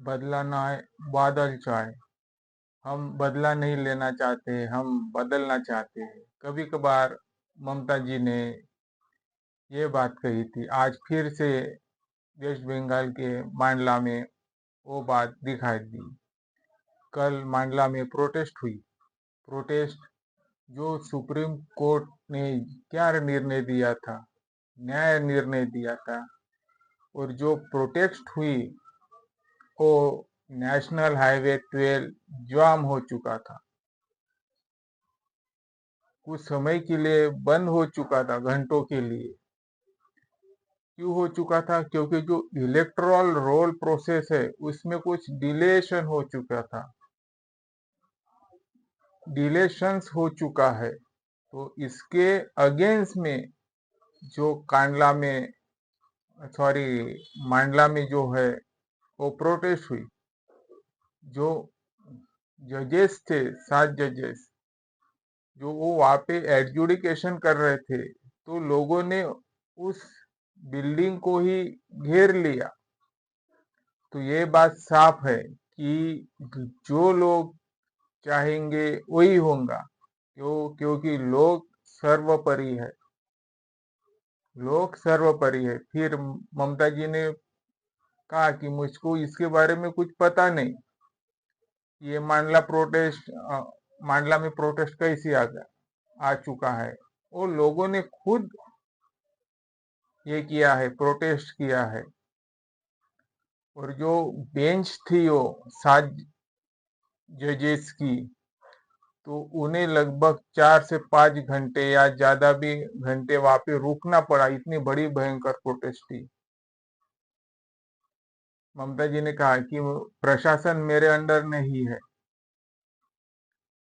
बदला ना आए बादल चाहे। हम बदला नहीं लेना चाहते, हम बदलना चाहते हैं। कभी कभार ममता जी ने ये बात कही थी। आज फिर से वेस्ट बंगाल के मांडला में वो बात दिखाई दी। कल मांडला में प्रोटेस्ट हुई। प्रोटेस्ट जो सुप्रीम कोर्ट ने क्या निर्णय दिया था, न्याय निर्णय दिया था, और जो प्रोटेस्ट हुई वो नेशनल हाईवे 12 जाम हो चुका था। कुछ समय के लिए बंद हो चुका था, घंटों के लिए। क्यों हो चुका था? क्योंकि जो इलेक्टोरल रोल प्रोसेस है उसमें कुछ डिलेशन हो चुका था, डिलेशंस हो चुका है। तो इसके अगेंस्ट में जो कांडला में मांडला में जो है वो प्रोटेस्ट हुई। जो जजेस थे, 7 जजेस, जो वो वहाँ पे एडजुडिकेशन कर रहे थे, तो लोगों ने उस बिल्डिंग को ही घेर लिया। तो ये बात साफ है कि जो लोग चाहेंगे वही होगा। क्योंकि लोग सर्वोपरि है, लोग सर्वोपरि है। फिर ममता जी ने कहा कि मुझको इसके बारे में कुछ पता नहीं, ये मांडला में प्रोटेस्ट कैसे आ चुका है। वो लोगों ने खुद ये किया है, प्रोटेस्ट किया है। और जो बेंच थी वो 7 जजेस की, तो उन्हें लगभग 4 से 5 घंटे या ज्यादा भी घंटे वहां पे रुकना पड़ा। इतनी बड़ी भयंकर प्रोटेस्ट थी। ममता जी ने कहा कि प्रशासन मेरे अंडर नहीं है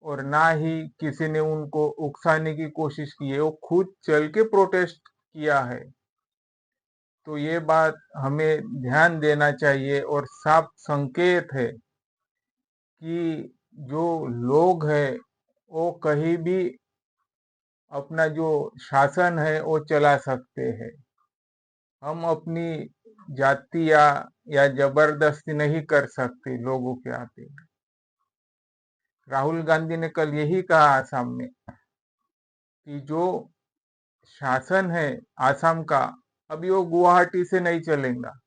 और ना ही किसी ने उनको उकसाने की कोशिश की है, वो खुद चल के प्रोटेस्ट किया है। तो ये बात हमें ध्यान देना चाहिए और साफ संकेत है कि जो लोग हैं वो कहीं भी अपना जो शासन है वो चला सकते हैं। हम अपनी जाति या जबरदस्ती नहीं कर सकते लोगों के आते। राहुल गांधी ने कल यही कहा आसाम में कि जो शासन है आसाम का, अभी वो गुवाहाटी से नहीं चलेगा।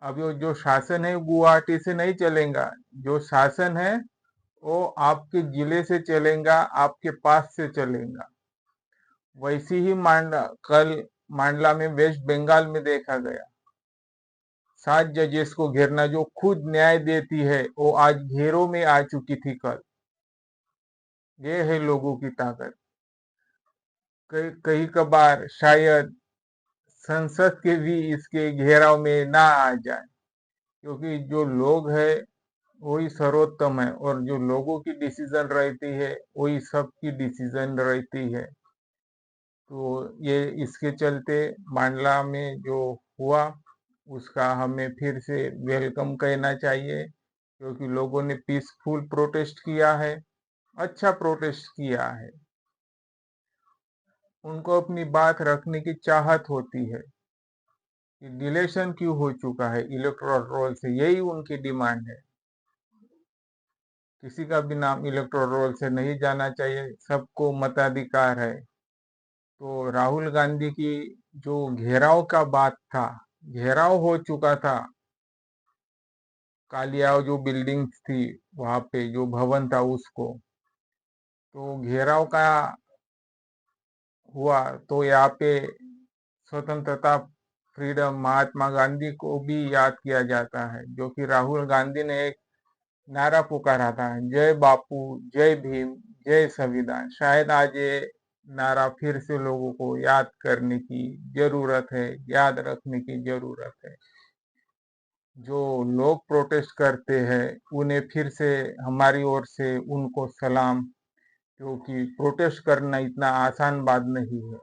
अभी वो जो शासन है गुवाहाटी से नहीं चलेगा। जो शासन है वो आपके जिले से चलेगा, आपके पास से चलेगा। वैसी ही कल मांडला में वेस्ट बंगाल में देखा गया। 7 जजेस को घेरना, जो खुद न्याय देती है, वो आज घेरों में आ चुकी थी कल। ये है लोगों की ताकत। कई कबार शायद संसद के भी इसके घेराव में ना आ जाए, क्योंकि जो लोग है वही सर्वोत्तम है और जो लोगों की डिसीजन रहती है वही सबकी डिसीजन रहती है। तो ये इसके चलते मांडला में जो हुआ उसका हमें फिर से वेलकम कहना चाहिए, क्योंकि लोगों ने पीसफुल प्रोटेस्ट किया है, अच्छा प्रोटेस्ट किया है। उनको अपनी बात रखने की चाहत होती है कि डिलेशन क्यों हो चुका है इलेक्टोरल रोल से, यही उनकी डिमांड है। किसी का भी नाम इलेक्टोरल रोल से नहीं जाना चाहिए, सबको मताधिकार है। तो राहुल गांधी की जो घेराव का बात था, घेराव हो चुका था। कालिया जो बिल्डिंग्स थी वहां पे जो भवन था उसको, तो घेराव का हुआ। तो यहाँ पे स्वतंत्रता, फ्रीडम, महात्मा गांधी को भी याद किया जाता है, जो कि राहुल गांधी ने एक नारा पुकारा था, जय बापू, जय भीम, जय संविधान। शायद आज ये नारा फिर से लोगों को याद करने की जरूरत है, याद रखने की जरूरत है। जो लोग प्रोटेस्ट करते हैं उन्हें फिर से हमारी ओर से उनको सलाम, क्योंकि प्रोटेस्ट करना इतना आसान बात नहीं है।